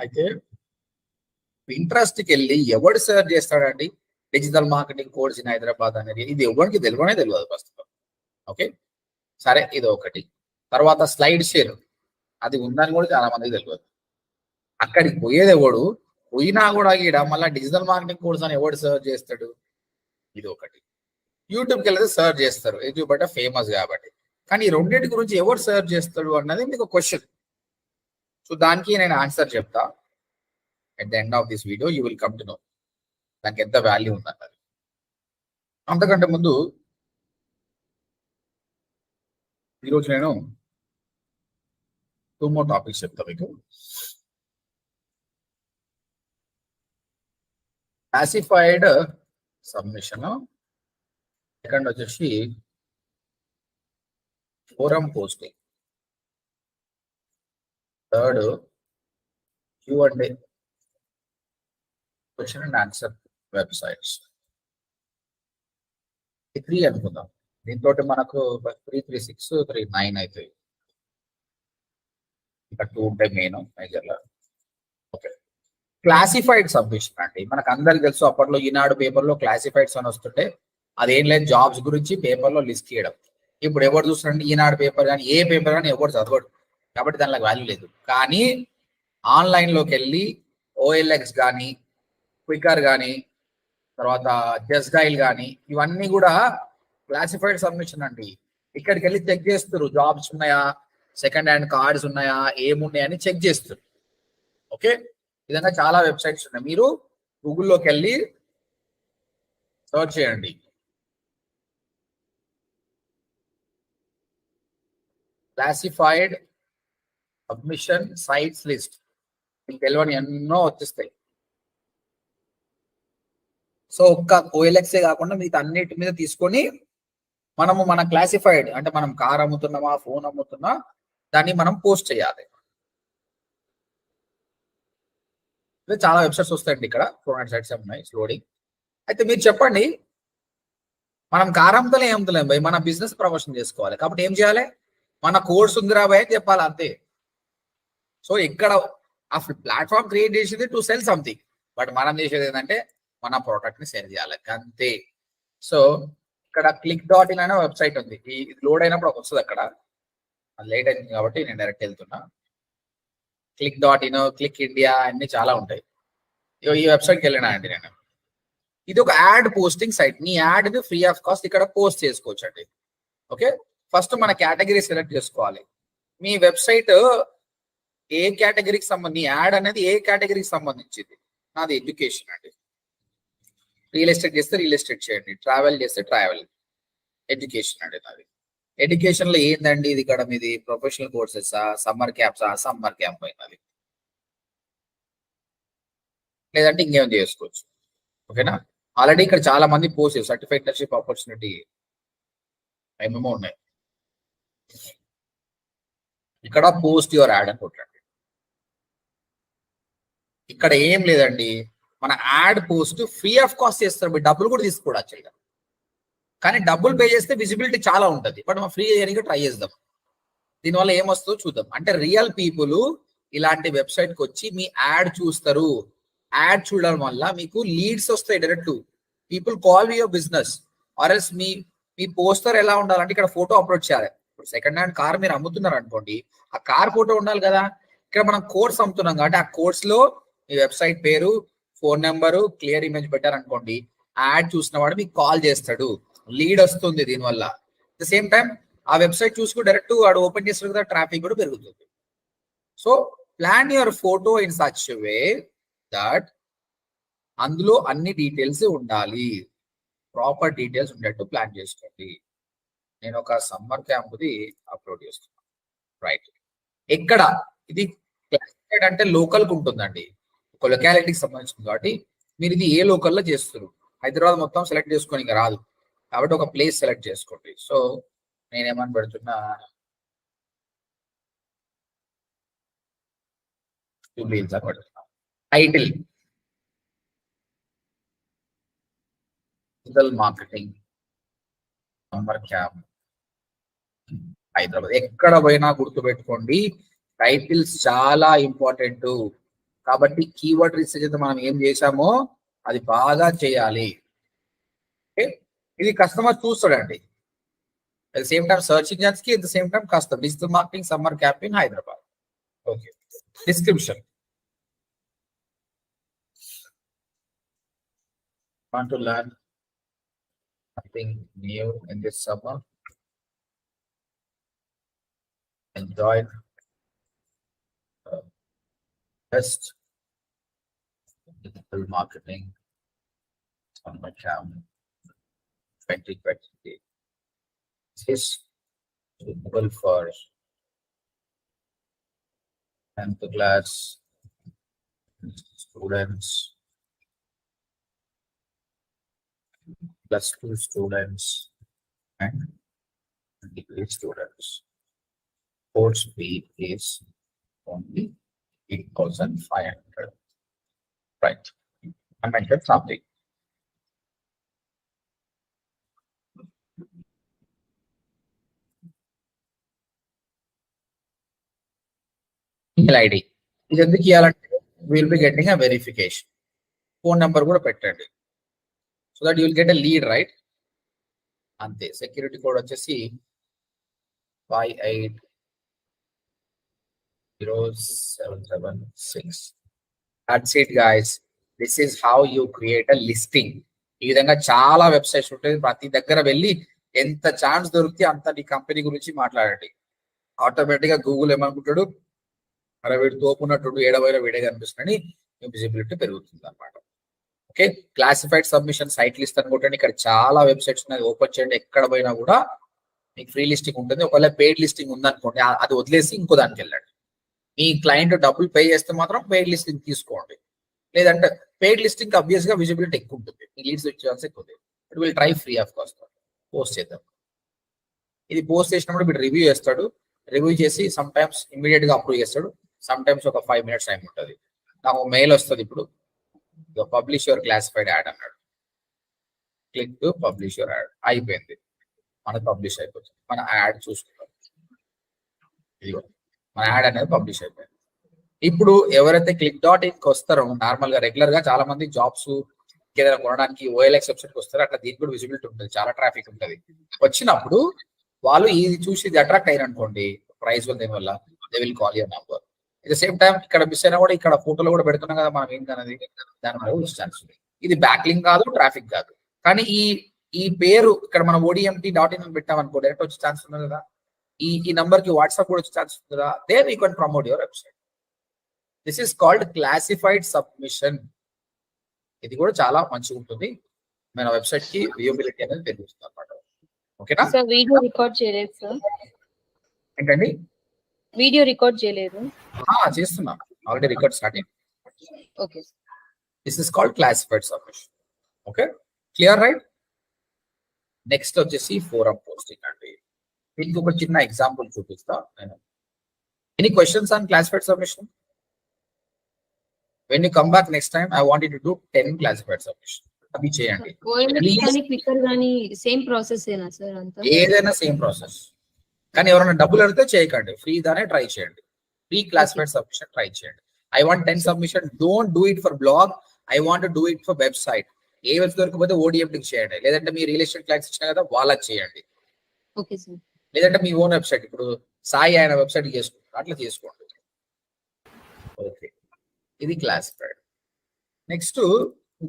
అయితే ఇంట్రెస్ట్కి వెళ్ళి ఎవడు సర్చ్ చేస్తాడండి digital marketing course in Hyderabad అనేది? ఇది ఎవరికి తెలియనే తెలియదు ప్రస్తుతం. ఓకే, సరే, ఇది ఒకటి. తర్వాత స్లైడ్ షేర్ అది ఉందని కూడా చాలా మందికి తెలియదు. అక్కడికి పోయేది ఎవడు, పోయినా కూడా ఈడ మళ్ళీ డిజిటల్ మార్కెటింగ్ కోర్స్ అని ఎవడు సర్చ్ చేస్తాడు? ఇది ఒకటి. యూట్యూబ్కి వెళ్తే సర్చ్ చేస్తారు, యూట్యూబ్ అంటే ఫేమస్ కాబట్టి. కానీ ఈ రెండింటి గురించి ఎవరు సర్చ్ చేస్తాడు అన్నది మీకు క్వశ్చన్. సో దానికి నేను ఆన్సర్ చెప్తా. At the end of this video you will come to know దానికి ఎంత వాల్యూ ఉందన్నది. అంతకంటే ముందు ఈరోజు నేను 2 more టాపిక్స్ చెప్తా మీకు. క్లాసిఫైడ్ సబ్మిషన్, సెకండ్ వచ్చేసి forum posting, third Q&A question and answer websites. 3 అనుకుందాం. దీంతో మనకు 3, 3, 6, 3, 9 అవుతాయి. ఇంకా 2 ఉంటాయి మెయిన్ మేజర్లో. ఓకే, క్లాసిఫైడ్ సబ్మిషన్ అండి. మనకు అందరికి తెలుసు, అప్పట్లో ఈనాడు పేపర్లో క్లాసిఫైడ్స్ అని వస్తుంటే అదేం లేదు, జాబ్స్ గురించి పేపర్లో లిస్ట్ చేయడం. ఇప్పుడు ఎవరు చూస్తున్నారంటే ఈనాడు పేపర్ కానీ ఏ పేపర్ కానీ ఎవరు చదవడు, కాబట్టి దానికి వాల్యూ లేదు. కానీ ఆన్లైన్లోకి వెళ్ళి OLX కానీ, క్వికర్ కానీ, తర్వాత జస్డైల్ కానీ, ఇవన్నీ కూడా క్లాసిఫైడ్ సబ్మిషన్ అండి. ఇక్కడికి వెళ్ళి చెక్ చేస్తారు, జాబ్స్ ఉన్నాయా, సెకండ్ హ్యాండ్ కార్డ్స్ ఉన్నాయా, ఏమున్నాయని చెక్ చేస్తారు. ఓకే, విధంగా చాలా వెబ్సైట్స్ ఉన్నాయి. మీరు గూగుల్లోకి వెళ్ళి సర్చ్ చేయండి. క్లాసిఫైడ్ సబ్మిషన్ సైట్స్ లిస్ట్, మీకు తెలియని ఎన్నో వచ్చేస్తాయి. సో ఒక్క OLX కాకుండా మిగతా అన్నిటి మీద తీసుకొని మనము మన క్లాసిఫైడ్ అంటే మనం కార్ అమ్ముతున్నామా, ఫోన్ అమ్ముతున్నా, దాన్ని మనం పోస్ట్ చేయాలి. చాలా వెబ్సైట్స్ వస్తాయండి. ఇక్కడ 400 సైట్స్ ఉన్నాయి లోడింగ్. అయితే మీరు చెప్పండి, మనం కార్ అమ్ముతలే ఏమవుతలేం భయ్, మన బిజినెస్ ప్రమోషన్ చేసుకోవాలి. కాబట్టి ఏం చేయాలి? మన కోర్స్ ఉందిరా భయ్ అని చెప్పాలి, అంతే. సో ఇక్కడ ఆ ప్లాట్ఫామ్ క్రియేట్ చేసేది టు సెల్ సంథింగ్, బట్ మనం చేసేది ఏంటంటే మన ప్రోడక్ట్ ని సెల్ చేయాలి, అంతే. సో ఇక్కడ click.in అనే వెబ్సైట్ ఉంది. ఇది లోడ్ అయినప్పుడు వస్తుంది. అక్కడ లేట్ అయింది కాబట్టి నేను డైరెక్ట్ వెళ్తున్నా. click.in, క్లిక్ ఇండియా అన్ని చాలా ఉంటాయి. ఈ వెబ్సైట్కి వెళ్ళినా అండి నేను. ఇది ఒక యాడ్ పోస్టింగ్ సైట్. నీ యాడ్ ని ఫ్రీ ఆఫ్ కాస్ట్ ఇక్కడ పోస్ట్ చేసుకోవచ్చు అండి. ఓకే, ఫస్ట్ మన కేటగిరీ సెలెక్ట్ చేసుకోవాలి. మీ వెబ్సైట్ ఏ కేటగిరీకి సంబంధించి, యాడ్ అనేది ఏ కేటగిరీకి సంబంధించింది? నాది ఎడ్యుకేషన్ అండి. రియల్ ఎస్టేట్ చేస్తే రియల్ ఎస్టేట్ చేయండి, ట్రావెల్ చేస్తే ట్రావెల్. ఎడ్యుకేషన్ అండి నాది. ఎడ్యుకేషన్ లో ఏందండి ఇది? ఇక్కడ మీది professional courses, summer camps, summer camp అయినది, లేదంటే ఇంకేం చేసుకోవచ్చు. ఓకేనా? ఆల్రెడీ ఇక్కడ చాలా మంది పోస్ట్ సర్టిఫైడ్ ఇంటర్న్షిప్ ఆపర్చునిటీ ఏమేమో ఉన్నాయి. ఇక్కడ పోస్ట్ యువర్ యాడ్ అని కొట్టండి. ఇక్కడ ఏం లేదండి, మన add post free of cost చేస్తారు. మీరు డబ్బులు కూడా తీసుకోవడం యాక్చువల్గా, కానీ డబ్బులు పే చేస్తే విజిబిలిటీ చాలా ఉంటుంది. బట్ మనం ఫ్రీ చేయడానికి ట్రై చేద్దాం. దీనివల్ల ఏమొస్తుందో చూద్దాం. అంటే రియల్ పీపుల్ ఇలాంటి వెబ్సైట్కి వచ్చి మీ యాడ్ చూస్తారు. యాడ్ చూడడం వల్ల మీకు లీడ్స్ వస్తాయి direct. People call your business. Or else me poster ఎలా ఉండాలంటే ఇక్కడ ఫోటో అప్లోడ్ చేయాలి. ఇప్పుడు సెకండ్ హ్యాండ్ కార్ మీరు అమ్ముతున్నారు అనుకోండి, ఆ కార్ ఫోటో ఉండాలి కదా. ఇక్కడ మనం కోర్స్ అమ్ముతున్నాం కాబట్టి ఆ కోర్స్ లో మీ వెబ్సైట్ పేరు, ఫోన్ నెంబరు, క్లియర్ ఇమేజ్ పెట్టారనుకోండి, యాడ్ చూసిన వాడు మీకు కాల్ చేస్తాడు, లీడ్ వస్తుంది దీనివల్ల. అట్ ద సేమ్ టైం ఆ వెబ్సైట్ చూసుకుని డైరెక్ట్ వాడు ఓపెన్ చేస్తారు కదా, ట్రాఫిక్ కూడా పెరుగుతుంది. So plan your photo in such way that అందులో అన్ని డీటెయిల్స్ ఉండాలి, ప్రాపర్ డీటెయిల్స్ ఉండేట్టు ప్లాన్ చేసుకోండి. నేను ఒక సమ్మర్ క్యాంప్ది అప్లోడ్ చేస్తున్నాను. రైట్, ఎక్కడ ఇది క్లాసిఫైడ్ అంటే లోకల్కి ఉంటుందండి, ఒక లొకాలిటీకి సంబంధించింది. కాబట్టి మీరు ఇది ఏ లోకల్లో చేస్తారు, హైదరాబాద్ మొత్తం సెలెక్ట్ చేసుకొని ఇంకా రాదు, కాబట్టి ఒక ప్లేస్ సెలెక్ట్ చేసుకోండి. సో నేనేమని పెడుతున్నా, title digital marketing summer camp Hyderabad. ఎక్కడ పోయినా గుర్తుపెట్టుకోండి, టైటిల్స్ చాలా ఇంపార్టెంట్. కాబట్టి కీవర్డ్ రీసెర్చ్ అయితే మనం ఏం చేసామో అది బాగా చేయాలి. ఓకే, ఇది కస్టమర్ చూస్తాడండి. At the same time search engines కి, at the same time customer digital marketing summer camp in Hyderabad. Okay, description. Want to learn something new in this summer? Enjoy best digital marketing summer camp 2020. This is suitable for 10th class students, +2 students, and degree students. Course fee is only 8,500. Right. I mentioned something. Email ID. ఇది ఎందుకు ఇవ్వాలంటే will be getting a verification. Phone number కూడా పెట్టండి, so that you will get a lead, right? అంతే. Security code వచ్చేసి 580776. That's it, guys. This is how you create a listing. ఈ విధంగా చాలా వెబ్సైట్స్ ఉంటాయి. ప్రతి దగ్గర వెళ్ళి ఎంత ఛాన్స్ దొరికితే అంత నీ కంపెనీ గురించి మాట్లాడండి. ఆటోమేటిక్ గా గూగుల్ ఏమనుకుంటాడు, అరే వీడు తోపున్నట్టు ఏడవైనా వీడే కనిపిస్తుందని విజిబిలిటీ పెరుగుతుంది అనమాట. Okay, classified submission site list అనుకుంటే ఇక్కడ చాలా వెబ్సైట్స్ ఉన్నాయి. ఓపెన్ చేయండి, ఎక్కడ పోయినా కూడా మీకు ఫ్రీ లిస్టింగ్ ఉంటుంది. ఒకవేళ పెయిడ్ లిస్టింగ్ ఉందనుకోండి, అది వదిలేసి ఇంకో దానికి వెళ్ళండి. మీ క్లయింట్ డబ్బులు పే చేస్తే మాత్రం పెయిడ్ లిస్టింగ్ తీసుకోండి. లేదంటే పెయిడ్ లిస్టింగ్ అబ్వియస్ గా విజిబిలిటీ ఎక్కువ ఉంటుంది, మీ లీడ్స్ వచ్చే ఛాన్స్ ఎక్కువ ఉంటుంది. It will try free of cost. Post చేద్దాం. ఇది పోస్ట్ చేసినప్పుడు వీడు రివ్యూ చేస్తాడు. రివ్యూ చేసి సమ్ టైమ్స్ ఇమీడియట్ గా అప్రూవ్ చేస్తాడు, సమ్ టైమ్స్ ఒక 5 minutes టైం ఉంటుంది. నాకు మెయిల్ వస్తుంది, ఇప్పుడు పబ్లిష్ యువర్ క్లాసిఫైడ్ యాడ్ అన్నాడు. Click to publish your add. అయిపోయింది, మనకు పబ్లిష్ అయిపోతుంది. మన యాడ్ చూసుకుంటాం, ఇదిగో మన యాడ్ అనేది పబ్లిష్ అయిపోయింది. ఇప్పుడు ఎవరైతే click.inకి వస్తారో, నార్మల్ గా రెగ్యులర్ గా చాలా మంది జాబ్స్ ఏదైనా కొనడానికి OLX వెబ్సైట్కి వస్తారు. అట్లా దీనికి కూడా విజిబిలిటీ ఉంటుంది, చాలా ట్రాఫిక్ ఉంటుంది. వచ్చినప్పుడు వాళ్ళు ఇది చూసి ఇది అట్రాక్ట్ అయ్యారు అనుకోండి, ప్రైస్ వల్ల దేని వల్ల they will call your number. At the same time ఇక్కడ మిస్ అయినా కూడా ఇక్కడ ఫోటోలో కూడా పెడుతున్నాం కదా మనం ఏంటనేది, దాని వల్ల వచ్చే ఛాన్స్ ఉంది. ఇది బ్యాక్ లింక్ కాదు, ట్రాఫిక్ కాదు. కానీ ఈ పేరు ఇక్కడ మనం ODMT.in అని పెట్టాం అనుకో, డైరెక్ట్ వచ్చే ఛాన్స్ ఉంది కదా. ఈ నంబర్ కి వాట్సాప్ కూడా వచ్చే ఛాన్స్ ఉంది కదా. There you can promote your website. This is called classified submission. ఇది కూడా చాలా మంచిగా ఉంటుంది, మన వెబ్సైట్ కి విజిబిలిటీ అనేది పెరుగుతుంది అన్నమాట. ఓకేనా? సార్ వీడియో రికార్డ్ చేయలేదు సార్. ఏంటండి? వీడియో రికార్డ్ చేయలేదు. చేస్తున్నా, ఆల్రెడీ రికార్డ్ స్టార్ట్ అయింది. Okay. This is called classified submission. Okay, clear, right? Next వచ్చేసి ఫోరం పోస్టింగ్ అండి. దీనికి ఒక చిన్న ఎగ్జాంపుల్ చూపిస్తా నేను. Any questions on classified submission? When you come back next time, I want you to do 10 classified submission. అవి చేయండి. Clicker గాని సేమ్ ప్రాసెస్ ఏనా సార్? అంతా ఏదైనా సేమ్ ప్రాసెస్, కానీ ఎవరైనా డబ్బులు అడిగితే చేయకండి, ఫ్రీ దానే ట్రై చేయండి. ఫ్రీ క్లాసిఫైడ్ సబ్మిషన్ ట్రై చేయండి. I want 10 submission. Don't do it for blog. I want to do it for website. A website దొరకకపోతే ODMTకి చేయండి, లేదంటే మీ రియల్ ఎస్టేట్ క్లయింట్స్ ఇచ్చిన కదా వాళ్ళకి చేయండి. Okay sir. లేదంటే మీ ఓన్ వెబ్సైట్, ఇప్పుడు సాయి ఆయన వెబ్సైట్ చేసుకుంటారు, అట్లా చేసుకోండి. ఓకే, ఇది క్లాసిఫైడ్. నెక్స్ట్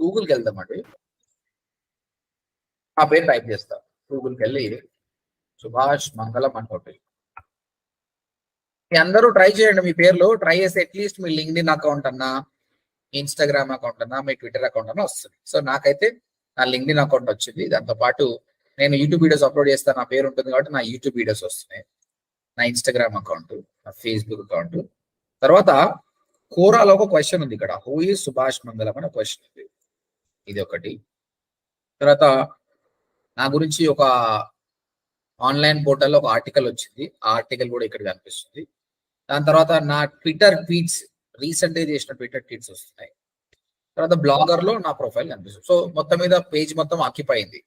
గూగుల్కి వెళ్దామండి. ఆ పేరు టైప్ చేస్తా, గూగుల్కి వెళ్ళి సుభాష్ మంగళం అని కొట్టి మీ అందరూ ట్రై చేయండి. మీ పేర్లు ట్రై చేస్తే అట్లీస్ట్ మీ లింక్డ్ఇన్ అకౌంట్ అన్నా, ఇన్స్టాగ్రామ్ అకౌంట్ అన్నా, మీ ట్విట్టర్ అకౌంట్ అన్నా వస్తుంది. సో నాకైతే నా లింక్డ్ఇన్ అకౌంట్ వచ్చింది. దాంతో పాటు నేను యూట్యూబ్ వీడియోస్ అప్లోడ్ చేస్తాను, నా పేరు ఉంటుంది కాబట్టి నా యూట్యూబ్ వీడియోస్ వస్తున్నాయి. నా ఇన్స్టాగ్రామ్ అకౌంట్, నా ఫేస్బుక్ అకౌంట్. తర్వాత కోరాలో ఒక క్వశ్చన్ ఉంది ఇక్కడ, హూ ఈజ్ సుభాష్ మంగళం అనే క్వశ్చన్ ఉంది, ఇది ఒకటి. తర్వాత నా గురించి ఒక ఆన్లైన్ పోర్టల్లో ఒక ఆర్టికల్ వచ్చింది, ఆ ఆర్టికల్ కూడా ఇక్కడ కనిపిస్తుంది. దాని తర్వాత నా ట్విట్టర్ ట్వీట్స్, రీసెంట్ గా చేసిన ట్విట్టర్ ట్వీట్స్ వస్తున్నాయి. తర్వాత బ్లాగర్ లో నా ప్రొఫైల్ కనిపిస్తుంది. సో మొత్తం మీద పేజ్ మొత్తం ఆక్యుపై అయింది.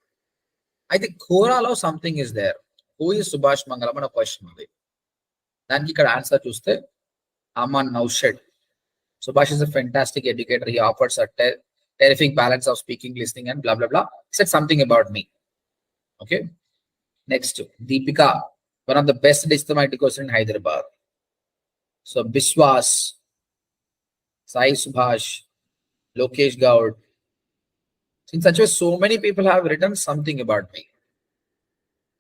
అయితే కోరాలో something is there, who is Subhash Mangalam అనే క్వశ్చన్ ఉంది. దానికి ఇక్కడ ఆన్సర్ చూస్తే Aman నౌషెడ్ Subhash is a fantastic educator. He offers a terrific balance of speaking, listening, and blah, blah, blah. Said something about me. Okay. Next, Deepika, one of the best digital marketers in Hyderabad. So Biswas, Sai Subhash, Lokesh Gaud. In such a way, so many people have written something about me.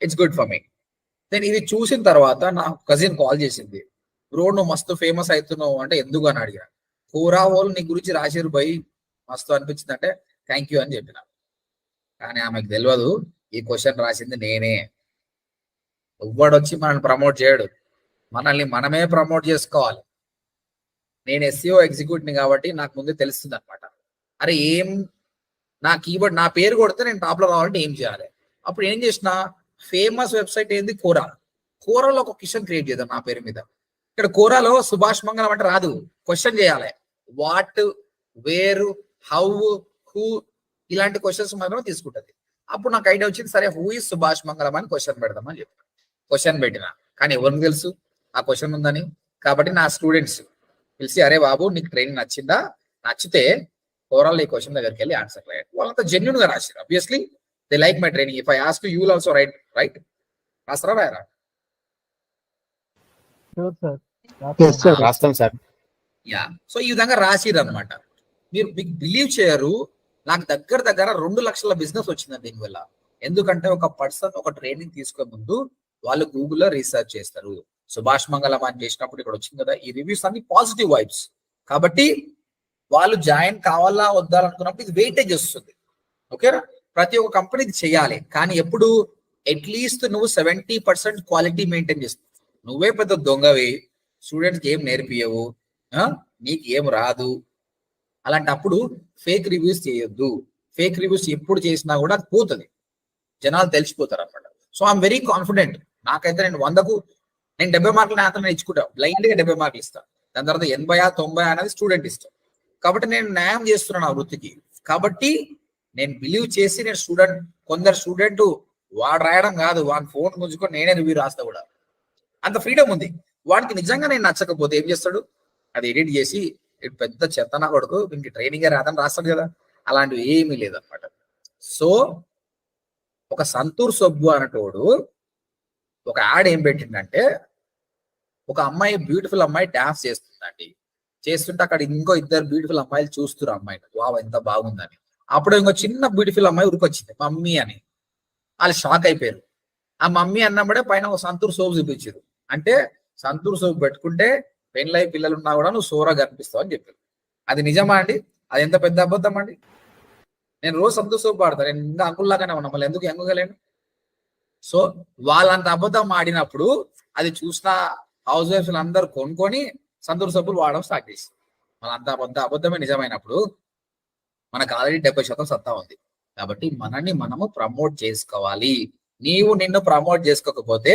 It's good for me. Then ఇది చూసిన తర్వాత నా cousin call చేసింది, bro నువ్వు మస్తు famous అవుతున్నావు అంటే ఎందుకు అని అడిగా. కోరా వాళ్ళు నీ గురించి రాశారు బై, మస్తు అనిపించింది అంటే థ్యాంక్ యూ అని చెప్పిన. కానీ ఆమెకు తెలియదు ఈ క్వశ్చన్ రాసింది నేనే. ఎవ్వడొచ్చి మనల్ని ప్రమోట్ చేయడు, మనల్ని మనమే ప్రమోట్ చేసుకోవాలి. నేను SEO ఎగ్జిక్యూటివ్ని కాబట్టి నాకు ముందే తెలుస్తుంది అనమాట. అరే ఏం నా కీవర్డ్ నా పేరు కొడితే నేను టాప్ లో రావాలంటే ఏం చేయాలి. అప్పుడు ఏం చేసిన, ఫేమస్ వెబ్సైట్ ఏంది కోరా. కోరాలో ఒక క్వశ్చన్ క్రియేట్ చేద్దాం నా పేరు మీద. ఇక్కడ కోరాలో సుభాష్ మంగళం అంటే రాదు, క్వశ్చన్ చేయాలి. వాట్, వేరు, హౌ, హూ ఇలాంటి క్వశ్చన్స్ మాత్రం తీసుకుంటది. అప్పుడు నాకు ఐడియా వచ్చింది, సరే హూ ఇస్ సుభాష్ మంగళం అని క్వశ్చన్ పెడదామని చెప్పి క్వశ్చన్ పెట్టిన. కానీ ఎవరికి తెలుసు ఆ క్వశ్చన్ ఉందని. కాబట్టి నా స్టూడెంట్స్ పిలిచి, అరే బాబు నీకు ట్రైనింగ్ నచ్చిందా, నచ్చితే ఓవరాల్ ఈ క్వశ్చన్ దగ్గరికి వెళ్ళి ఆన్సర్ రాయండి. వాళ్ళంతా జెన్యున్ గా రాశారు. Obviously they like my training. If I ask you will also write రాస్తారా రాయరా? రాస్తాం సార్. యా, సో ఈ విధంగా రాసిరు అనమాట. మీరు బిలీవ్ చేయరు, నాకు దగ్గర 2 లక్షల బిజినెస్ వచ్చింది దీనివల్ల. ఎందుకంటే ఒక పర్సన్ ఒక ట్రైనింగ్ తీసుకునే ముందు వాళ్ళు గూగుల్లో రీసెర్చ్ చేస్తారు. సుభాష్ మంగళం అని చేసినప్పుడు ఇక్కడ వచ్చింది కదా, ఈ రివ్యూస్ అన్ని పాజిటివ్ వైబ్స్. కాబట్టి వాళ్ళు జాయిన్ కావాలా వద్దా అనుకున్నప్పుడు ఇది వెయిటేజ్ వస్తుంది. ఓకేనా? ప్రతి ఒక్క కంపెనీ ఇది చేయాలి. కానీ ఎప్పుడు అట్లీస్ట్ నువ్వు 70% క్వాలిటీ మెయింటైన్ చేస్తావు. నువ్వే పెద్ద దొంగవి, స్టూడెంట్స్కి ఏం నేర్పియవు, నీకు ఏం రాదు, అలాంటప్పుడు ఫేక్ రివ్యూస్ చేయొద్దు. ఫేక్ రివ్యూస్ ఎప్పుడు చేసినా కూడా అది పోతుంది, జనాలు తెలిసిపోతారు అనమాట. So I'm very confident. నాకైతే నేను 100కు 70 మార్కులు నేను ఇచ్చుకుంటా, బ్లైండ్ గా 70 మార్కులు ఇస్తాను. దాని తర్వాత 80-90 అనేది స్టూడెంట్ ఇష్టం. కాబట్టి నేను న్యాయం చేస్తున్నాను ఆ వృత్తికి. కాబట్టి నేను బిలీవ్ చేసి నేను కొందరు స్టూడెంట్ వాడు రాయడం కాదు, వాడి ఫోన్ గుంజుకొని నేనే రివ్యూ రాస్తా కూడా. అంత ఫ్రీడమ్ ఉంది. వాడికి నిజంగా నేను నచ్చకపోతే ఏం చేస్తాడు, అది ఎడిట్ చేసి పెద్ద చెత్తనా కొడుకు ఇంక ట్రైనింగ్ రాదని రాస్తాడు కదా. అలాంటివి ఏమీ లేదనమాట. సో ఒక సంతూర్ సబ్బు అనేటోడు ఒక యాడ్ ఏం పెట్టిందంటే, ఒక అమ్మాయి, బ్యూటిఫుల్ అమ్మాయి డాన్స్ చేస్తుందండి. చేస్తుంటే అక్కడ ఇంకో 2 బ్యూటిఫుల్ అమ్మాయిలు చూస్తున్నారు అమ్మాయిని, వావ్ ఎంత బాగుందని. అప్పుడు ఇంకో చిన్న బ్యూటిఫుల్ అమ్మాయి ఉరికొచ్చింది, మమ్మీ అని. వాళ్ళు షాక్ అయిపోయారు. ఆ మమ్మీ అన్నప్పుడే పైన ఒక సంతూర్ సోప్ చూపించారు. అంటే సంతూర్ సోప్ పెట్టుకుంటే పెళ్ళై పిల్లలు ఉన్నా కూడా నువ్వు సోరా కనిపిస్తావు అని చెప్పారు. అది నిజమా అండి? అది ఎంత పెద్ద అబద్ధం అండి. నేను రోజు సంతూర్ సోప్ వాడతాను, నేను ఇంకా అంకుల్లాగానే ఉన్నా, మళ్ళీ ఎందుకు ఎంగలేను? సో వాళ్ళంత అబద్ధం ఆడినప్పుడు అది చూసిన హౌస్ వైఫ్స్ అందరూ కొనుక్కొని సంతూర్ సబ్బులు వాడడం స్టార్ట్ చేసి, వాళ్ళంత అబద్ధమే నిజమైనప్పుడు మనకు ఆల్రెడీ 70% సత్తా ఉంది. కాబట్టి మనల్ని మనము ప్రమోట్ చేసుకోవాలి. నీవు నిన్ను ప్రమోట్ చేసుకోకపోతే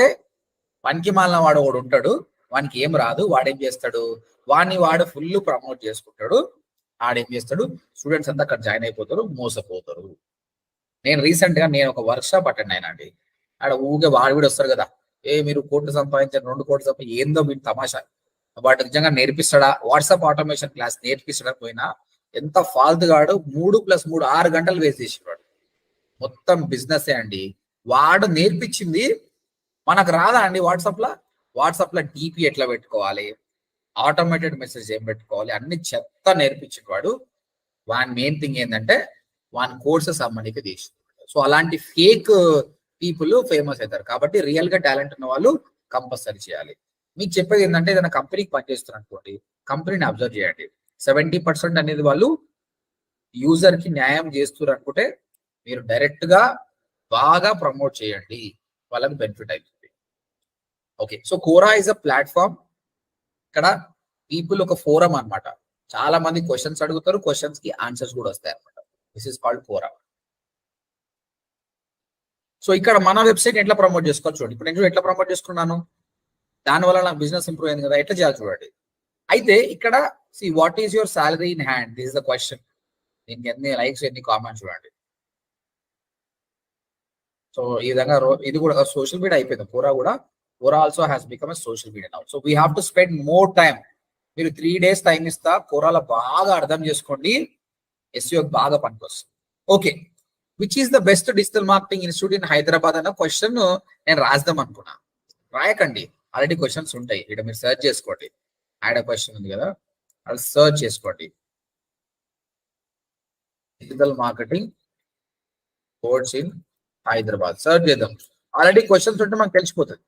పనికి మాలిన వాడు ఒకడు ఉంటాడు, వానికి ఏం రాదు, వాడేం చేస్తాడు, వాడు ఫుల్ ప్రమోట్ చేసుకుంటాడు. ఆడేం చేస్తాడు, స్టూడెంట్స్ అంతా అక్కడ జాయిన్ అయిపోతారు, మోసపోతారు. నేను రీసెంట్ గా ఒక వర్క్ షాప్ అటెండ్ అయినండి. ఆడ ఊగే వాడు వస్తారు కదా, మీరు 1 కోట్లు సంపాదించారు, 2 కోట్లు సంపాదించారు, ఏందో మీరు తమాషా. వాడు నిజంగా నేర్పిస్తాడా? వాట్సాప్ ఆటోమేషన్ క్లాస్ నేర్పిస్తాడా? పోయినా ఎంత ఫాల్తు గాడు, 3+3 6 గంటలు వేస్ట్ చేసేవాడు. మొత్తం బిజినెస్ అండి. వాడు నేర్పించింది మనకు రాదా అండి? వాట్సాప్ లో డిపి ఎట్లా పెట్టుకోవాలి, ఆటోమేటెడ్ మెసేజ్ ఏం పెట్టుకోవాలి, అన్ని చెత్త నేర్పించిన వాడు. వాని మెయిన్ థింగ్ ఏంటంటే వాని కోర్సెస్ అమ్మనికి తీసుకుంటాడు. సో అలాంటి ఫేక్ పీపుల్ ఫేమస్ అవుతారు. కాబట్టి రియల్ గా టాలెంట్ ఉన్న వాళ్ళు కంపల్సరీ చేయాలి. మీకు చెప్పేది ఏంటంటే, ఏదైనా కంపెనీకి పనిచేస్తున్నారు అనుకోండి, కంపెనీని అబ్జర్వ్ చేయండి. 70% అనేది వాళ్ళు యూజర్ కి న్యాయం చేస్తున్నారు అనుకుంటే మీరు డైరెక్ట్ గా బాగా ప్రమోట్ చేయండి, వాళ్ళకి బెనిఫిట్ అవుతుంది. Okay, so Quora is a platform. ఇక్కడ పీపుల్ ఒక ఫోరం అన్నమాట. చాలా మంది క్వశ్చన్స్ అడుగుతారు, క్వశ్చన్స్ కి ఆన్సర్స్ కూడా వస్తాయి అనమాట. This is called Quora. So ఇక్కడ మన వెబ్సైట్ ఎట్లా ప్రమోట్ చేసుకోవాలి చూడండి. ఇప్పుడు నేను ఎట్లా ప్రమోట్ చేసుకున్నాను, దానివల్ల నా బిజినెస్ ఇంప్రూవ్ అయింది కదా, ఎట్లా చేయాలి చూడండి. అయితే ఇక్కడ see what is your salary in hand, this is the question. దీనికి ఎన్ని లైక్స్, ఎన్ని కామెంట్స్ చూడండి. సో ఈ విధంగా ఇది కూడా సోషల్ మీడియా అయిపోయింది. Quora also has become a social media now. So we have to spend more time మీరు 3 days టైం ఇస్తా, కోరాల బాగా అర్థం చేసుకోండి, ఎస్ఈఓ బాగా పనికొస్తుంది. Okay, which is the best digital marketing institute in Hyderabad అన్న క్వశ్చన్ నేను రాద్దాం అనుకున్నా. రాయకండి, ఆల్రెడీ క్వశ్చన్స్ ఉంటాయి ఇక్కడ, మీరు సెర్చ్ చేసుకోండి. యాడ్ క్వశ్చన్ ఉంది కదా, అది సెర్చ్ చేసుకోండి. Digital marketing course in Hyderabad search చేద్దాం. ఆల్రెడీ క్వశ్చన్స్ ఉంటే మనకు తెలిసిపోతుంది.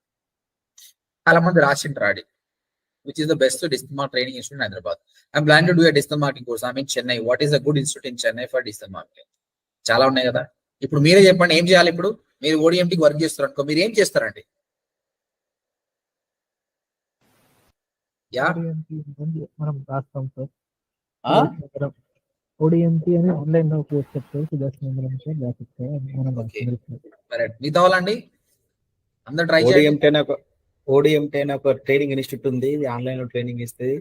చాలా మంది రాసింటారు ఆడి. Which is the best digital marketing training institute in Hyderabad? I'm planning to do a digital marketing course. I'm in Chennai. What is a good institute in Chennai for digital marketing? చాలా ఉన్నాయి కదా. ఇప్పుడు మీరే చెప్పండి ఏం చేయాలి. ఇప్పుడు మీరు ఓడిఎంటీకి వర్క్ చేస్తారు అనుకో, మీరు ఏం చేస్తారండి? యా మనం రాస్తాం సార్. ఓడిఎంటీ అని ఆన్లైన్ లో కోర్స్ చెప్తారు సుభాష్ సార్ కరెక్ట్. మిగతా వాళ్ళండి అందరు ట్రై చేయండి. ఓడిఎంటీ అనే ఒక ట్రైనింగ్ ఇన్స్టిట్యూట్ ఉంది, ఇది ఆన్లైన్ లో ట్రైనింగ్ ఇస్తుంది.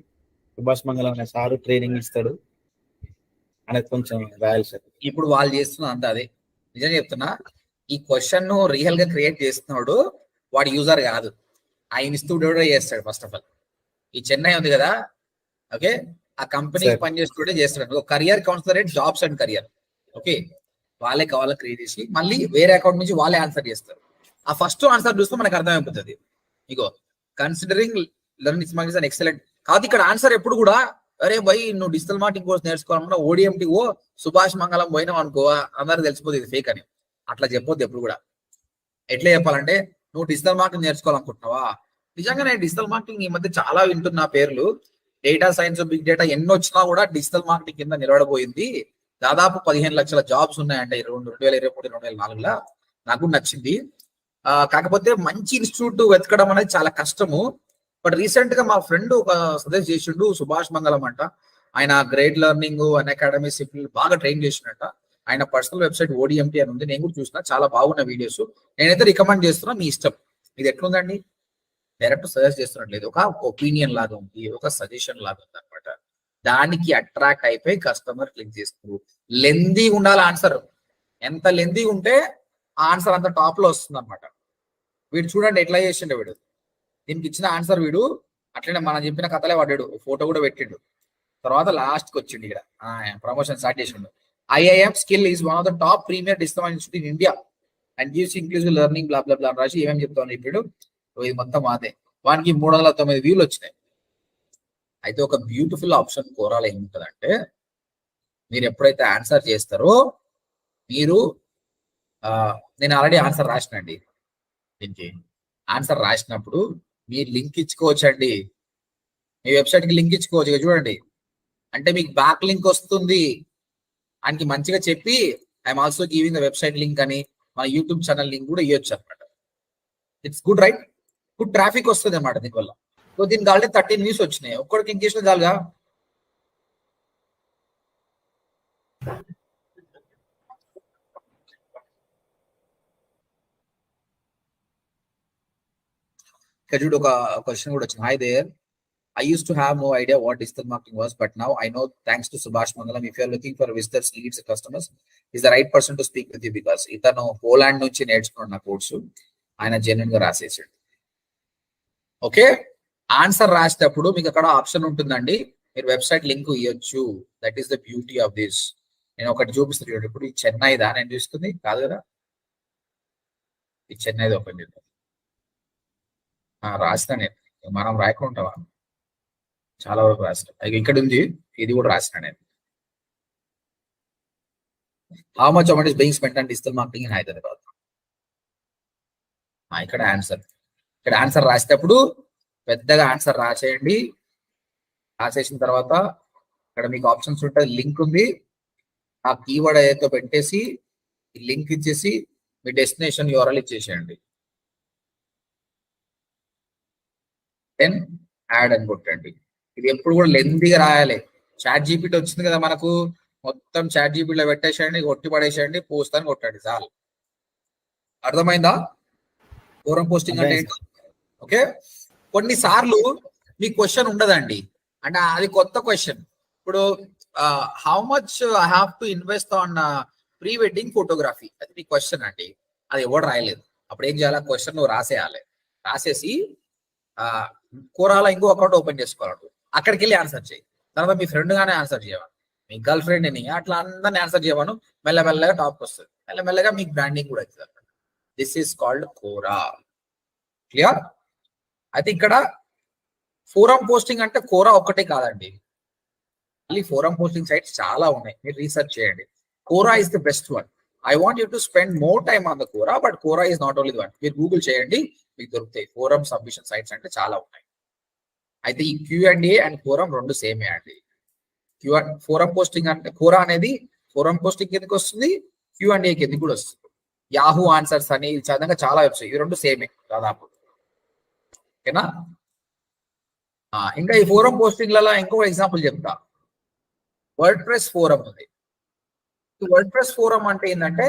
సుభాష్ మంగళం అనే సారు ట్రైనింగ్ ఇస్తాడు అనేది కొంచెం రాయాలి సార్. ఇప్పుడు వాళ్ళు చేస్తున్నా అంత అదే నిజం చెప్తున్నా. ఈ క్వశ్చన్ ను రియల్ గా క్రియేట్ చేస్తున్నాడు వాడు, యూజర్ కాదు. ఆ ఇన్స్టిట్యూట్ చేస్తాడు. ఫస్ట్ ఆఫ్ ఆల్ ఈ చెన్నై ఉంది కదా, ఓకే, ఆ కంపెనీ పనిచేస్తుంటే చేస్తాడు. కరియర్ కౌన్సిలరేట్ జాబ్స్ అండ్ కరియర్, ఓకే, వాళ్ళే కావాలని క్రియేట్ చేసి మళ్ళీ వేరే అకౌంట్ నుంచి వాళ్ళే ఆన్సర్ చేస్తారు. ఆ ఫస్ట్ ఆన్సర్ చూస్తే మనకు అర్థమైపోతుంది. Ego considering learning marketing and excellent కాదు. ఇక్కడ ఆన్సర్ ఎప్పుడు కూడా అరే భయ్ నువ్వు డిజిటల్ మార్కెటింగ్ కోర్స్ నేర్చుకోవాలన్నా ఓడిఎంటీ ఓ సుభాష్ మంగళం పోయినావు అనుకో అందరికి తెలిసిపోతుంది ఇది ఫేక్ అని. అట్లా చెప్పొద్దు ఎప్పుడు కూడా. ఎట్లా చెప్పాలంటే నువ్వు డిజిటల్ మార్కెటింగ్ నేర్చుకోవాలనుకుంటున్నావా? నిజంగా నేను డిజిటల్ మార్కెటింగ్ ఈ మధ్య చాలా వింటున్నా పేర్లు. డేటా సైన్స్, బిగ్ డేటా ఎన్ని వచ్చినా కూడా డిజిటల్ మార్కెటింగ్ కింద నిలబడబోయింది. దాదాపు 15 లక్షల జాబ్స్ ఉన్నాయంటే 2023, 2024 నాకు నచ్చింది. కాకపోతే మంచి ఇన్స్టిట్యూట్ వెతకడం అనేది చాలా కష్టము. బట్ రీసెంట్ గా మా ఫ్రెండ్ ఒక సజెస్ట్ చేసిండు, సుభాష్ మంగళం అంట. ఆయన గ్రేట్ లెర్నింగ్ అన్ అకాడమీ బాగా ట్రైన్ చేసినట్ట. ఆయన పర్సనల్ వెబ్సైట్ ఓడిఎంటీ అని ఉంది, నేను కూడా చూసిన, చాలా బాగున్న వీడియోస్. నేనైతే రికమెండ్ చేస్తున్నా, మీ ఇష్టం. ఇది ఎట్లుందండి? డైరెక్ట్ సజెస్ట్ చేస్తున్నట్లేదు, ఒక ఒపీనియన్ లాగా ఉంది, ఒక సజెషన్ లాగా ఉంది అనమాట. దానికి అట్రాక్ట్ అయిపోయి కస్టమర్ క్లిక్ చేస్తారు. లెందీ ఉండాలి ఆన్సర్. ఎంత లెందీ ఉంటే ఆ ఆన్సర్ అంత టాప్ లో వస్తుంది అనమాట. వీడు చూడండి ఎట్లా చేసిండు. వీడు దీనికి ఇచ్చిన ఆన్సర్ వీడు అట్లనే మనం చెప్పిన కథలే పడ్డాడు, ఫోటో కూడా పెట్టిండు. తర్వాత లాస్ట్ కి వచ్చిండు ఇక్కడ ప్రమోషన్ స్టార్ట్ చేసిండు. IIM skill is one of the top premier digital institute in India and gives inclusive learning blah blah blah రాసి ఏమేమి చెప్తాను ఇప్పుడు. ఇది మొత్తం అదే. వానికి 309 వ్యూలు వచ్చినాయి. అయితే ఒక బ్యూటిఫుల్ ఆప్షన్ కోరాలో ఏముంటుందంటే, మీరు ఎప్పుడైతే ఆన్సర్ చేస్తారో మీరు నేను ఆల్రెడీ ఆన్సర్ రాసినండి. దీనికి ఆన్సర్ రాసినప్పుడు మీరు లింక్ ఇచ్చుకోవచ్చండి. మీ వెబ్సైట్ కి లింక్ ఇచ్చుకోవచ్చు. ఇక చూడండి, అంటే మీకు బ్యాక్ లింక్ వస్తుంది. ఆయనకి మంచిగా చెప్పి I'm also giving the website link అని మన యూట్యూబ్ ఛానల్ లింక్ కూడా ఇవ్వచ్చు అనమాట. It's good right. Good traffic వస్తుంది అనమాట దీనివల్ల. సో దీనికి ఆల్రెడీ 13 వ్యూస్ వచ్చినాయి. ఒక్కడికి లింక్ చేసిన చాలుగా. చూడు ఒక క్వశ్చన్ కూడా వచ్చింది. Hi there, I used to have no idea what digital marketing was, but now I know thanks to Subhash Mangalam. If you are looking for visitors, leads, customers, is the right person to speak with you because itano Poland nunchi నేర్చుకున్న course ఆయన genuine గా రాసేసాడు. Okay, answer రాసేటప్పుడు మీకు అక్కడ option ఉంటుందండి, మీరు website link ఇవ్వచ్చు. That is the beauty of this. నేను ఒకటి చూపిస్తాను. ఇప్పుడు ఈ చెన్నైదా నేను చూస్తుంది కాదు కదా, ఈ చెన్నైది ఓపెన్ చేద్దాం. రాస్తా నేను, మనం రాయకుంటావా? చాలా వరకు రాసిన. ఇక్కడ ఉంది, ఇది కూడా రాసిన నేను. How much amount is being spent on digital marketing in Hyderabad. ఇక్కడ ఆన్సర్. ఇక్కడ ఆన్సర్ రాసేటప్పుడు పెద్దగా ఆన్సర్ రాసేయండి. రాసేసిన తర్వాత ఇక్కడ మీకు ఆప్షన్స్ ఉంటాయి, లింక్ ఉంది. ఆ కీవర్డ్ ఏదైతే పెట్టేసి లింక్ ఇచ్చేసి మీ డెస్టినేషన్ యూఆర్ఎల్ ఇచ్చేసేయండి. దెన్ యాడ్ అని కొట్టండి. ఇది ఎప్పుడు కూడా లెందీగా రాయాలి. చాట్ జీపీటీ వచ్చింది కదా మనకు, మొత్తం చాట్ జీపీటీలో పెట్టేసేయండి, కొట్టి పడేసేయండి, పోస్ట్ అని కొట్టండి చాలు. అర్థమైందా ఫోరం పోస్టింగ్ అంటే ఏంటి? ఓకే, కొన్నిసార్లు మీ క్వశ్చన్ ఉండదండి, అంటే అది కొత్త క్వశ్చన్. ఇప్పుడు how much I have to invest on pre wedding photography, అది మీ క్వశ్చన్ అండి. అది ఎవరు రాయలేదు. అప్పుడు ఏం చేయాలి, క్వశ్చన్ నువ్వు రాసేయాలి. రాసేసి కోరాల ఇంకో అకౌంట్ ఓపెన్ చేసుకోవాలి. అక్కడికి వెళ్ళి ఆన్సర్ చేయి. తర్వాత మీ ఫ్రెండ్ గానే ఆన్సర్ చేయవా, మీ గర్ల్ ఫ్రెండ్ ని అట్లా అందరిని ఆన్సర్ చేయవాను. మెల్లమెల్లగా టాప్ వస్తుంది, మెల్లమెల్లగా మీకు బ్రాండింగ్ కూడా అవుతుంది అనమాట. This is called Quora. Clear? అయితే ఇక్కడ ఫోరం పోస్టింగ్ అంటే కోరా ఒక్కటే కాదండి, మళ్ళీ ఫోరం పోస్టింగ్ సైట్స్ చాలా ఉన్నాయి, మీరు రీసెర్చ్ చేయండి. Quora is the best one. I want you to spend more time on the Quora, but Quora is not only one. మీరు గూగుల్ చేయండి, మీకు దొరుకుతాయి. ఫోరం సబ్మిషన్ సైట్స్ అంటే చాలా ఉన్నాయి. అయితే ఈ Q&A అండ్ ఫోరం రెండు సేమే అండి. ఫోరం పోస్టింగ్ అంటే కోరా అనేది ఫోరం పోస్టింగ్ కిందకి వస్తుంది, Q&A కిందకి కూడా వస్తుంది. యాహూ ఆన్సర్స్ అని విధంగా చాలా వెబ్సైట్, ఇవి రెండు సేమే దాదాపు. ఓకేనా? ఇంకా ఈ ఫోరం పోస్టింగ్లలో ఇంకో ఎగ్జాంపుల్ చెప్తా. వర్డ్ ప్రెస్ ఫోరం ఉంది. వర్డ్ ప్రెస్ ఫోరం అంటే ఏంటంటే,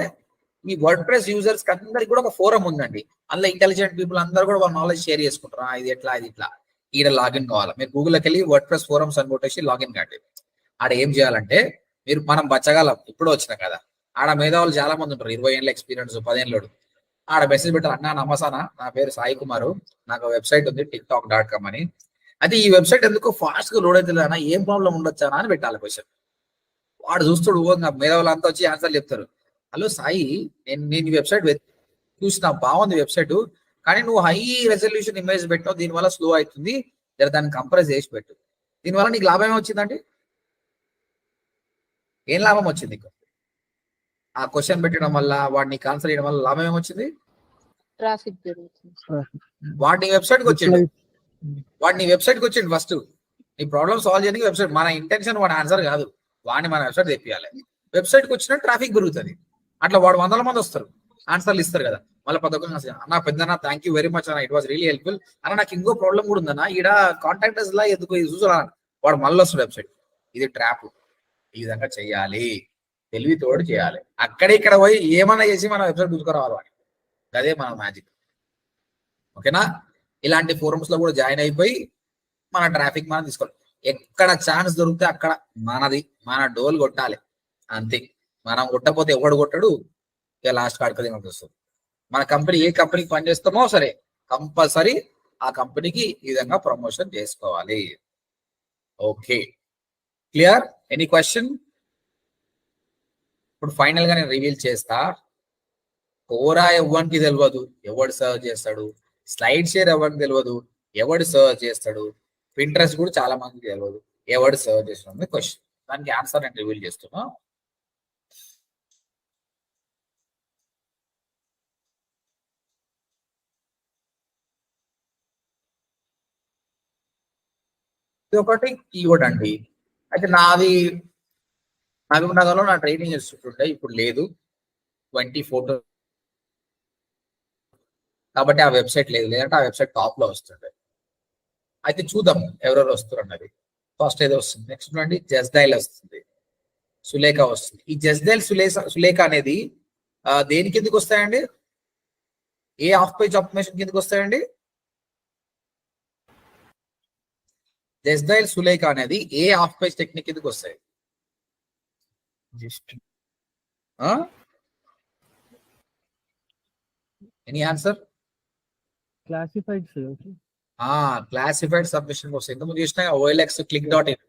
ఈ వర్డ్ ప్రెస్ యూజర్స్ అందరికి కూడా ఒక ఫోరం ఉందండి. అందులో ఇంటెలిజెంట్ పీపుల్ అందరూ కూడా వాళ్ళ నాలెడ్జ్ షేర్ చేసుకుంటారు. ఇది ఎట్లా, ఇది ఇట్లా, ఈడ లాగిన్ కావాలి. మీరు గూగుల్కి వెళ్ళి వర్డ్ ప్రెస్ ఫోరమ్స్ అని కొట్టేసి లాగిన్ కాండి. ఆడ ఏం చేయాలంటే, మనం బచ్చగాలం ఇప్పుడు వచ్చినాం కదా, ఆడ మేధావులు చాలా మంది ఉంటారు, 20 ఏళ్ళ ఎక్స్పీరియన్స్, 10 ఏళ్ళోడు. ఆడ మెసేజ్ పెట్టారు, అన్నా నమసానా, నా పేరు సాయి కుమారు, నాకు వెబ్సైట్ ఉంది tiktok.com అని. అయితే ఈ వెబ్సైట్ ఎందుకు ఫాస్ట్ గా లోడ్ అవుతుంది అన్న, ఏం ప్రాబ్లం ఉండొచ్చానా అని పెట్టాలి క్వశ్చన్. వాడు చూస్తాడు, మేధావులు అంతా వచ్చి ఆన్సర్ చెప్తారు. హలో సాయి, నేను ఈ వెబ్సైట్ చూసిన, బాగుంది వెబ్సైట్, కానీ నువ్వు హై రెజల్యూషన్ ఇమేజ్ పెట్టావు, దీనివల్ల స్లో అవుతుంది, దాన్ని కంప్రెస్ చేసి పెట్టు. దీనివల్ల నీకు లాభం ఏమొచ్చిందండి? ఏం లాభం వచ్చింది? ఆ క్వశ్చన్ పెట్టడం వల్ల, వాడు నీకు ఆన్సర్ చేయడం వల్ల లాభం ఏమొచ్చింది? ట్రాఫిక్ పెరుగుతుంది. వాడిని వెబ్సైట్కి వచ్చిండు, ఫస్ట్ నీ ప్రాబ్లమ్ సాల్వ్ చేయడానికి వెబ్సైట్. మన ఇంటెన్షన్ వాడి ఆన్సర్ కాదు, వాడిని మన వెబ్సైట్ తెప్పియాలి. వెబ్సైట్కి వచ్చిన ట్రాఫిక్ పెరుగుతుంది. అట్లా వాడు 100 మంది వస్తారు, ఆన్సర్లు ఇస్తారు కదా. మళ్ళీ 11 అన్న పెద్దనా థ్యాంక్ యూ వెరీ మచ్ అన్న, ఇట్ వాస్ రియలీ హెల్ప్ఫుల్ అన్న, నాకు ఇంకో ప్రాబ్లం కూడా ఉందన్న, ఈడ కాంటాక్టర్స్ లా ఎందుకు చూసారా, వాడు మళ్ళీ వస్తాడు వెబ్సైట్. ఇది ట్రాప్. ఈ విధంగా చెయ్యాలి, తెలివితోడు చేయాలి. ఇక్కడ పోయి ఏమన్నా చేసి మన వెబ్సైట్ చూసుకురావాలి వాడిని, అదే మన మ్యాజిక్. ఓకేనా? ఇలాంటి ఫోరమ్స్ లో కూడా జాయిన్ అయిపోయి మన ట్రాఫిక్ మనం తీసుకోవాలి. ఎక్కడ ఛాన్స్ దొరికితే అక్కడ మన డోల్ కొట్టాలి అంతే. మనం కొట్టకపోతే ఎవడు కొట్టడు, ఇక లాస్ట్ కాడికి వస్తుంది. మన కంపెనీ ఏ కంపెనీకి పనిచేస్తామో సరే, కంపల్సరీ ఆ కంపెనీకి ఈ విధంగా ప్రమోషన్ చేసుకోవాలి. Okay, clear? Any question? ఇప్పుడు ఫైనల్ గా నేను రివీల్ చేస్తా. కోరా ఎవరికి తెలియదు, ఎవడు సర్చ్ చేస్తాడు. స్లైడ్ షేర్ ఎవరికి తెలియదు, ఎవడు సర్చ్ చేస్తాడు. పింట్రెస్ట్ కూడా చాలా మందికి తెలియదు, ఎవడు సర్చ్ చేస్తున్నాడు క్వశ్చన్. దానికి ఆన్సర్ నేను రివీల్ చేస్తున్నా. ఇది ఒకటి కీవర్డ్ అండి. అయితే నాది మహబూబ్నగర్లో నా ట్రైనింగ్ ఇన్స్టిట్యూట్ ఉండే, ఇప్పుడు లేదు, 20 ఫోటో కాబట్టి ఆ వెబ్సైట్ లేదు, లేదంటే ఆ వెబ్సైట్ టాప్ లో వస్తుండే. అయితే చూద్దాం ఎవరెవరు వస్తారు అన్నది. ఫస్ట్ ఏదో వస్తుంది, నెక్స్ట్ చూడండి జస్డైల్ వస్తుంది, సులేఖ వస్తుంది. ఈ జస్డైల్ సులేఖ అనేది దేని కిందకి వస్తాయండి? ఏ ఆఫ్ పేజ్ ఆప్టిమైజేషన్ కిందకి వస్తాయండి? జస్డైల్ సులేఖ అనేది ఏ ఆఫ్ పేజ్ టెక్నిక్ కిందకి వస్తాయి? Any answer? Classified classified submission వస్తాయి. ఇంతకుముందు చేసిన OLX click.in.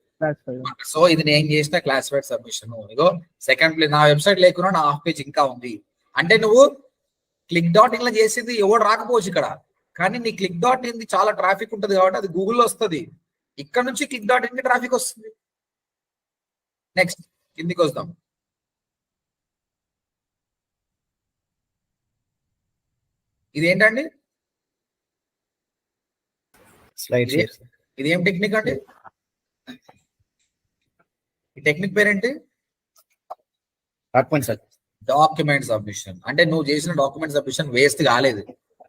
సో ఇది నేను చేసిన క్లాసిఫైడ్ సబ్మిషన్. ఇగో సెకండ్ ప్లేస్ నా వెబ్సైట్ లేకున్నా నా ఆఫ్ పేజ్ ఇంకా ఉంది. అంటే నువ్వు click.in లో చేసేది ఎవడు రాకపోవచ్చు ఇక్కడ, కానీ నీ click.in చాలా ట్రాఫిక్ ఉంటుంది కాబట్టి అది గూగుల్లో వస్తుంది. ఇక్కడ నుంచి click.in కి ట్రాఫిక్ వస్తుంది. నెక్స్ట్ కిందికి వస్తాం. ఇదేంటండి? Slide share. ఇదేం టెక్నిక్ అండి? ఈ టెక్నిక్ పేరేంటి? Document submission. అంటే నువ్వు చేసిన డాక్యుమెంట్ సబ్మిషన్ వేస్ట్ కాలేదు,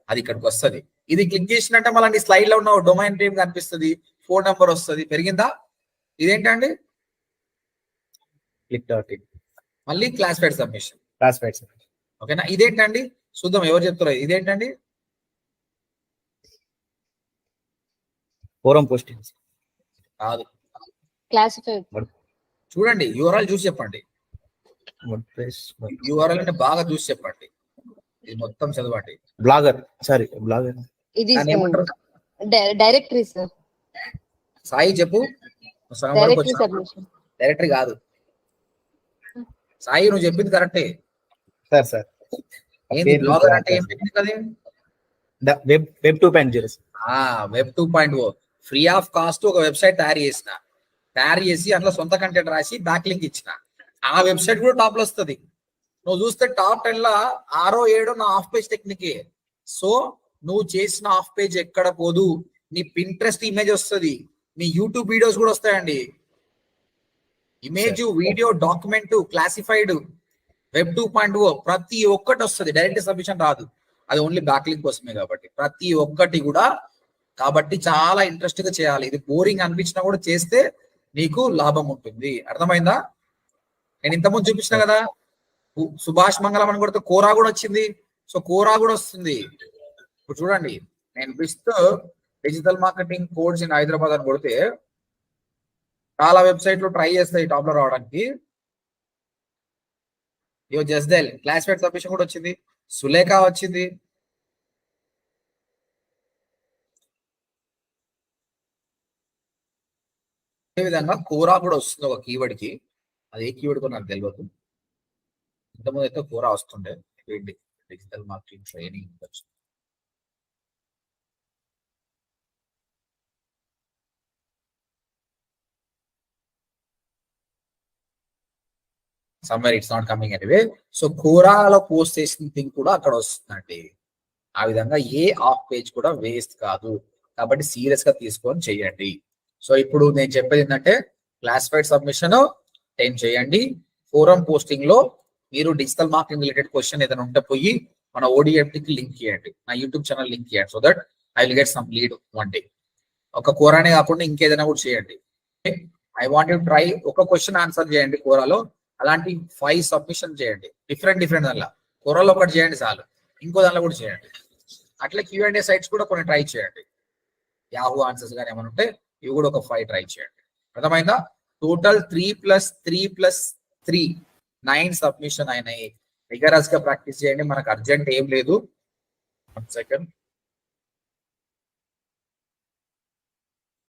అది ఇక్కడికి వస్తుంది. ఇది క్లిక్ చేసినట్టే మళ్ళీ స్లైడ్ లో ఉన్న డొమైన్ నేమ్ కనిపిస్తుంది, ఫోన్ నెంబర్ వస్తుంది. పెరిగిందా? ఇదేంటండి? click.in. మళ్ళీ క్లాసిఫైడ్ సబ్మిషన్. ఓకేనా? ఇదేంటండి? చూద్దాం ఎవరు చెప్తారో. ఇదేంటండి? ఫోరం పోస్టింగ్స్ కాదు, క్లాసిఫైడ్. చూడండి యూఆర్ఎల్ చూసి చెప్పండి. యూఆర్ఎల్ అంటే బాగా చూసి చెప్పండి, ఇది మొత్తం చదవండి. బ్లాగర్ ఇది దాన్ని ఏమంటారు? Directory sir. సాయి చెప్పు. Directly submission. డైరెక్టరీ కాదు సాయి, నువ్వు చెప్పింది కరెక్టే. సార్ ఏంది బ్లాగర్ అంటే ఏం టెక్నిక్ అది? Web 2.0. Web 2.0 free of cost ఒక వెబ్సైట్ తయారు చేసి అందులో సొంత కంటెంట్ రాసి బ్యాక్ లింక్ ఇచ్చిన. ఆ వెబ్సైట్ కూడా టాప్ లో వస్తుంది. నువ్వు చూస్తే టాప్ 10 లా 6 7 నా ఆఫ్ పేజ్ టెక్నికే. సో నువ్వు చేసిన ఆఫ్ పేజ్ ఎక్కడ పోదు, నీ పింట్రెస్ట్ ఇమేజ్ వస్తుంది, నీ యూట్యూబ్ వీడియోస్ కూడా వస్తాయండి. Image, video, document, classified, web 2.0 ప్రతి ఒక్కటి వస్తుంది. డైరెక్ట్ సబ్మిషన్ రాదు, అది ఓన్లీ బ్యాక్ లింక్ కోసమే. కాబట్టి ప్రతి ఒక్కటి కూడా కాబట్టి చాలా ఇంట్రెస్ట్ గా చేయాలి. ఇది బోరింగ్ అనిపించినా కూడా చేస్తే నీకు లాభం ఉంటుంది. అర్థమైందా? నేను ఇంతకుముందు చూపించిన కదా, సుభాష్ మంగళం అని కొడితే కోరా కూడా వచ్చింది. సో కోరా కూడా వస్తుంది. ఇప్పుడు చూడండి, నేను best digital marketing course in Hyderabad అని కొడితే చాలా వెబ్సైట్లు ట్రై చేస్తాయి టాప్ లో రావడానికి. ఇయో జస్దెల్ క్లాస్మేట్ సబ్మిషన్ కూడా వచ్చింది, సులేఖ వచ్చింది. అదేవిధంగా కోరా కూడా వస్తుంది ఒక కీవర్డ్ కి. అది ఏ కీవర్డ్ కూడా నాకు తెలియదు. ఇంతకుముందు అయితే కోరా వస్తుండే, డిజిటల్ మార్కెటింగ్ ట్రైనింగ్ వచ్చింది. Somewhere it's not coming anyway. So కోరాలో పోస్ట్ చేసిన థింగ్ కూడా అక్కడ వస్తుందండి. ఆ విధంగా ఏ ఆఫ్ పేజ్ కూడా వేస్ట్ కాదు. కాబట్టి సీరియస్ గా తీసుకొని చేయండి. సో ఇప్పుడు నేను చెప్పేది ఏంటంటే, క్లాసిఫైడ్ సబ్మిషన్ 10 చేయండి. ఫోరం పోస్టింగ్ లో మీరు డిజిటల్ మార్కెటింగ్ రిలేటెడ్ క్వశ్చన్ ఏదైనా ఉంటే పోయి మన ఓడిఎఫ్టీకి లింక్ చేయండి, నా యూట్యూబ్ ఛానల్ లింక్ చేయండి. So that I will get some lead one day. ఒక కోరానే కాకుండా ఇంకేదైనా కూడా చేయండి. I want you try. ఒక క్వశ్చన్ ఆన్సర్ చేయండి కోరాలో, అలాంటి 5 సబ్మిషన్ చేయండి. డిఫరెంట్ దానిలో కోరాలో ఒకటి చేయండి చాలు, ఇంకో దానిలో కూడా చేయండి. అట్లా Q&A సైట్స్ కూడా కొన్ని ట్రై చేయండి. యాహూ ఆన్సర్స్ కానీ ఏమైనా ఉంటే ఇవి కూడా ఒక 5 ట్రై చేయండి. అర్థమైందా? టోటల్ 3+3+3 9 సబ్మిషన్ అయినాయి. రిగరస్ గా ప్రాక్టీస్ చేయండి. మనకు అర్జెంట్ ఏం లేదు. 1 సెకండ్.